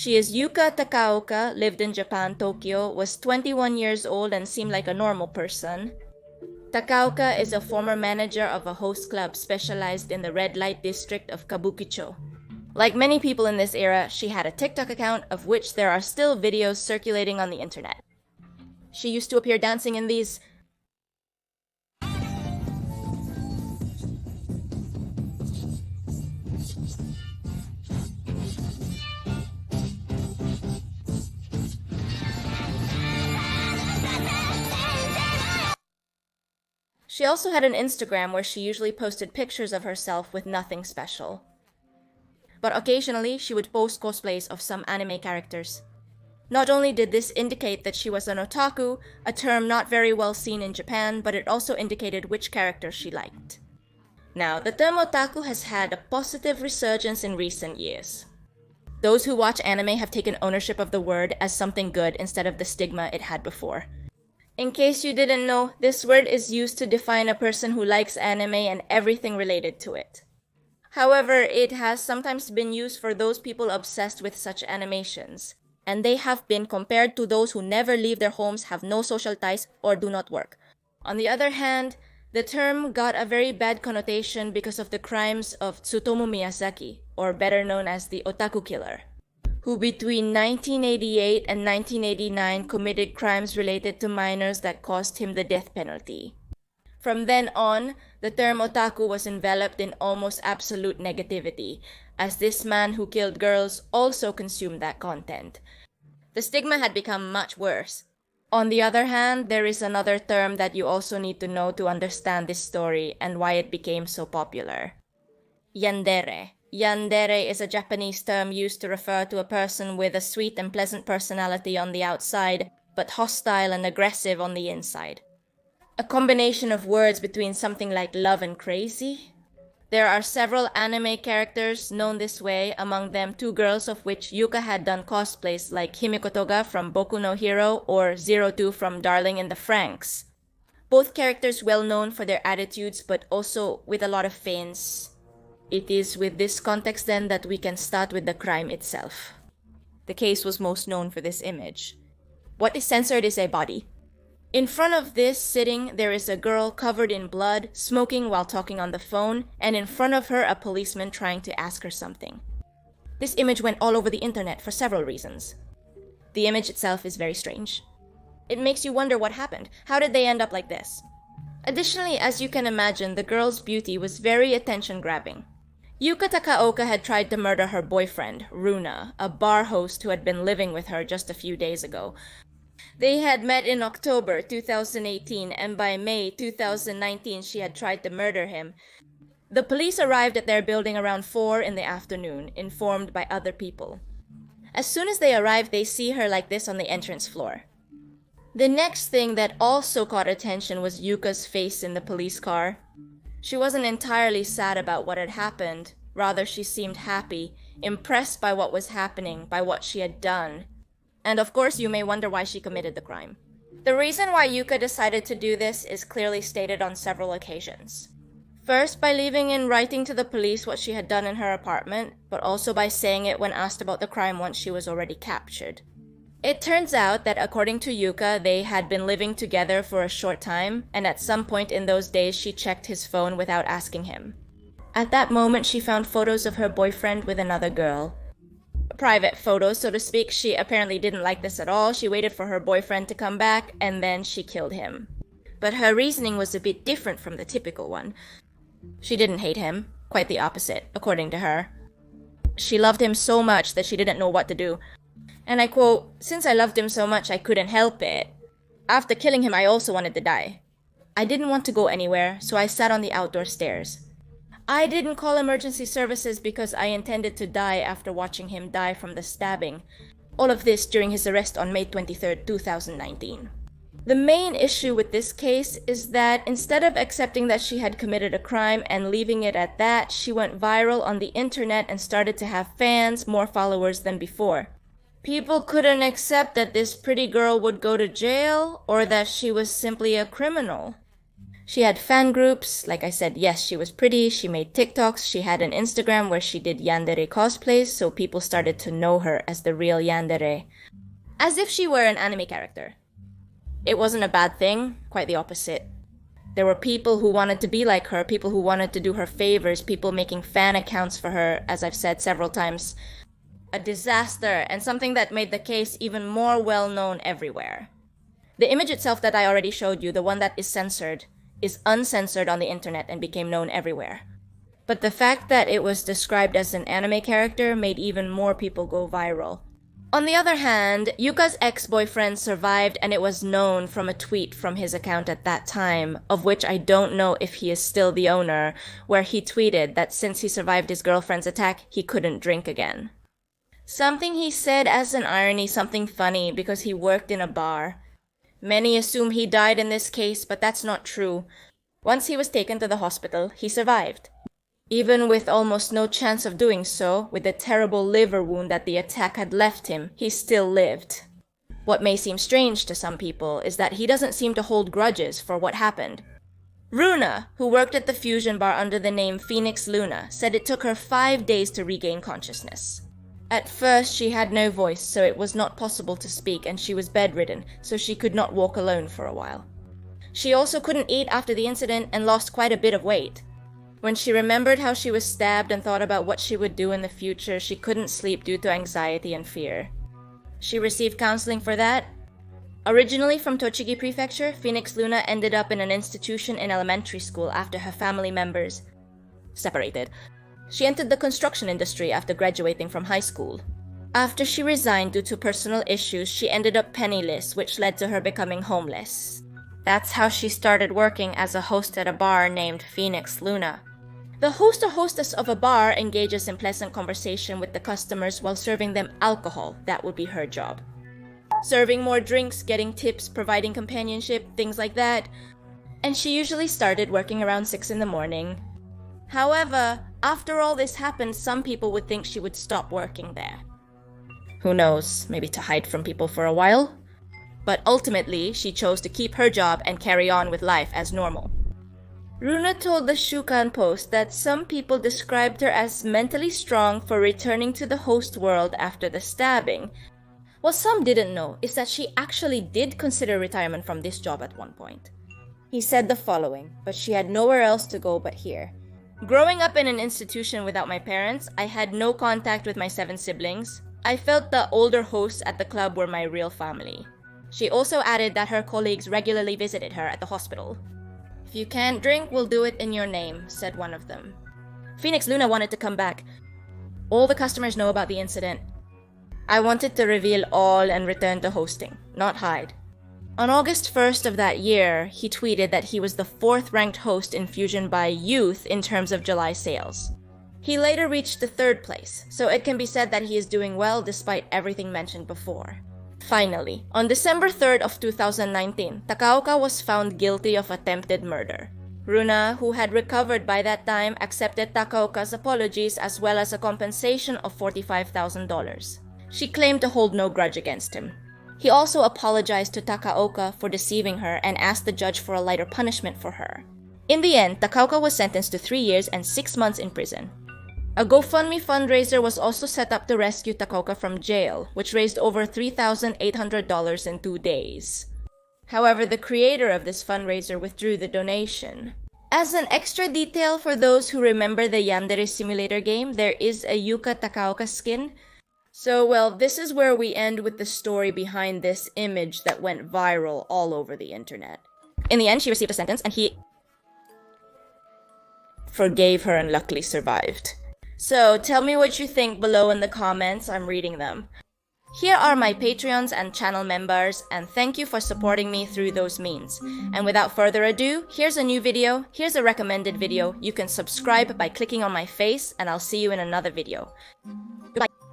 She is Yuka Takaoka, lived in Japan, Tokyo, was 21 years old and seemed like a normal person. Takaoka is a former manager of a host club specialized in the red light district of Kabukicho. Like many people in this era, she had a TikTok account of which there are still videos circulating on the internet. She used to appear dancing in these. She also had an Instagram where she usually posted pictures of herself with nothing special. But occasionally, she would post cosplays of some anime characters. Not only did this indicate that she was an otaku, a term not very well seen in Japan, but it also indicated which character she liked. Now, the term otaku has had a positive resurgence in recent years. Those who watch anime have taken ownership of the word as something good instead of the stigma it had before. In case you didn't know, this word is used to define a person who likes anime and everything related to it. However, it has sometimes been used for those people obsessed with such animations, and they have been compared to those who never leave their homes, have no social ties, or do not work. On the other hand, the term got a very bad connotation because of the crimes of Tsutomu Miyazaki, or better known as the Otaku Killer, who between 1988 and 1989 committed crimes related to minors that cost him the death penalty. From then on, the term otaku was enveloped in almost absolute negativity, as this man who killed girls also consumed that content. The stigma had become much worse. On the other hand, there is another term that you also need to know to understand this story and why it became so popular. Yandere. Yandere is a Japanese term used to refer to a person with a sweet and pleasant personality on the outside, but hostile and aggressive on the inside. A combination of words between something like love and crazy. There are several anime characters known this way, among them two girls of which Yuka had done cosplays like Himiko Toga from Boku no Hero or 02 from Darling in the Franxx. Both characters well known for their attitudes but also with a lot of feigns. It is with this context then that we can start with the crime itself. The case was most known for this image. What is censored is a body. In front of this sitting, there is a girl covered in blood, smoking while talking on the phone, and in front of her a policeman trying to ask her something. This image went all over the internet for several reasons. The image itself is very strange. It makes you wonder what happened. How did they end up like this? Additionally, as you can imagine, the girl's beauty was very attention-grabbing. Yuka Takaoka had tried to murder her boyfriend, Runa, a bar host who had been living with her just a few days ago. They had met in October 2018, and by May 2019 she had tried to murder him. The police arrived at their building around 4 in the afternoon, informed by other people. As soon as they arrived, they see her like this on the entrance floor. The next thing that also caught attention was Yuka's face in the police car. She wasn't entirely sad about what had happened. Rather, she seemed happy, impressed by what was happening, by what she had done. And of course, you may wonder why she committed the crime. The reason why Yuka decided to do this is clearly stated on several occasions. First, by leaving in writing to the police what she had done in her apartment, but also by saying it when asked about the crime once she was already captured. It turns out that according to Yuka, they had been living together for a short time, and at some point in those days she checked his phone without asking him. At that moment, she found photos of her boyfriend with another girl. Private photos, so to speak. She apparently didn't like this at all. She waited for her boyfriend to come back, and then she killed him. But her reasoning was a bit different from the typical one. She didn't hate him. Quite the opposite, according to her. She loved him so much that she didn't know what to do. And I quote, "Since I loved him so much, I couldn't help it. After killing him, I also wanted to die. I didn't want to go anywhere, so I sat on the outdoor stairs. I didn't call emergency services because I intended to die after watching him die from the stabbing. All of this during his arrest on May 23rd, 2019. The main issue with this case is that instead of accepting that she had committed a crime and leaving it at that, she went viral on the internet and started to have fans, more followers than before. People couldn't accept that this pretty girl would go to jail or that she was simply a criminal. She had fan groups. Like I said, yes, she was pretty. She made TikToks. She had an Instagram where she did yandere cosplays, so people started to know her as the real yandere, as if she were an anime character. It wasn't a bad thing, quite the opposite. There were people who wanted to be like her, people who wanted to do her favors, people making fan accounts for her, as I've said several times. A disaster, and something that made the case even more well-known everywhere. The image itself that I already showed you, the one that is censored, is uncensored on the internet and became known everywhere. But the fact that it was described as an anime character made even more people go viral. On the other hand, Yuka's ex-boyfriend survived, and it was known from a tweet from his account at that time, of which I don't know if he is still the owner, where he tweeted that since he survived his girlfriend's attack, he couldn't drink again. Something he said as an irony, something funny, because he worked in a bar. Many assume he died in this case, but that's not true. Once he was taken to the hospital, he survived. Even with almost no chance of doing so, with the terrible liver wound that the attack had left him, he still lived. What may seem strange to some people is that he doesn't seem to hold grudges for what happened. Runa, who worked at the fusion bar under the name Phoenix Luna, said it took her 5 days to regain consciousness. At first, she had no voice, so it was not possible to speak, and she was bedridden, so she could not walk alone for a while. She also couldn't eat after the incident and lost quite a bit of weight. When she remembered how she was stabbed and thought about what she would do in the future, she couldn't sleep due to anxiety and fear. She received counseling for that. Originally from Tochigi Prefecture, Phoenix Luna ended up in an institution in elementary school after her family members separated. She entered the construction industry after graduating from high school. After she resigned due to personal issues, she ended up penniless, which led to her becoming homeless. That's how she started working as a host at a bar named Phoenix Luna. The host or hostess of a bar engages in pleasant conversation with the customers while serving them alcohol. That would be her job. Serving more drinks, getting tips, providing companionship, things like that. And she usually started working around 6 in the morning. However, after all this happened, some people would think she would stop working there. Who knows, maybe to hide from people for a while? But ultimately, she chose to keep her job and carry on with life as normal. Runa told the Shukan Post that some people described her as mentally strong for returning to the host world after the stabbing. What some didn't know is that she actually did consider retirement from this job at one point. He said the following, but she had nowhere else to go but here. Growing up in an institution without my parents, I had no contact with my 7 siblings. I felt the older hosts at the club were my real family. She also added that her colleagues regularly visited her at the hospital. If you can't drink, we'll do it in your name, said one of them. Phoenix Luna wanted to come back. All the customers know about the incident. I wanted to reveal all and return to hosting, not hide. On August 1st of that year, he tweeted that he was the 4th ranked host in Fusion by youth in terms of July sales. He later reached the 3rd place, so it can be said that he is doing well despite everything mentioned before. Finally, on December 3rd of 2019, Takaoka was found guilty of attempted murder. Runa, who had recovered by that time, accepted Takaoka's apologies as well as a compensation of $45,000. She claimed to hold no grudge against him. He also apologized to Takaoka for deceiving her and asked the judge for a lighter punishment for her. In the end, Takaoka was sentenced to 3 years and 6 months in prison. A GoFundMe fundraiser was also set up to rescue Takaoka from jail, which raised over $3,800 in 2 days. However, the creator of this fundraiser withdrew the donation. As an extra detail for those who remember the Yandere simulator game, there is a Yuka Takaoka skin. So, well, this is where we end with the story behind this image that went viral all over the internet. In the end, she received a sentence and he forgave her and luckily survived. So, tell me what you think below in the comments. I'm reading them. Here are my Patreons and channel members, and thank you for supporting me through those means. And without further ado, here's a new video, here's a recommended video. You can subscribe by clicking on my face, and I'll see you in another video. Goodbye.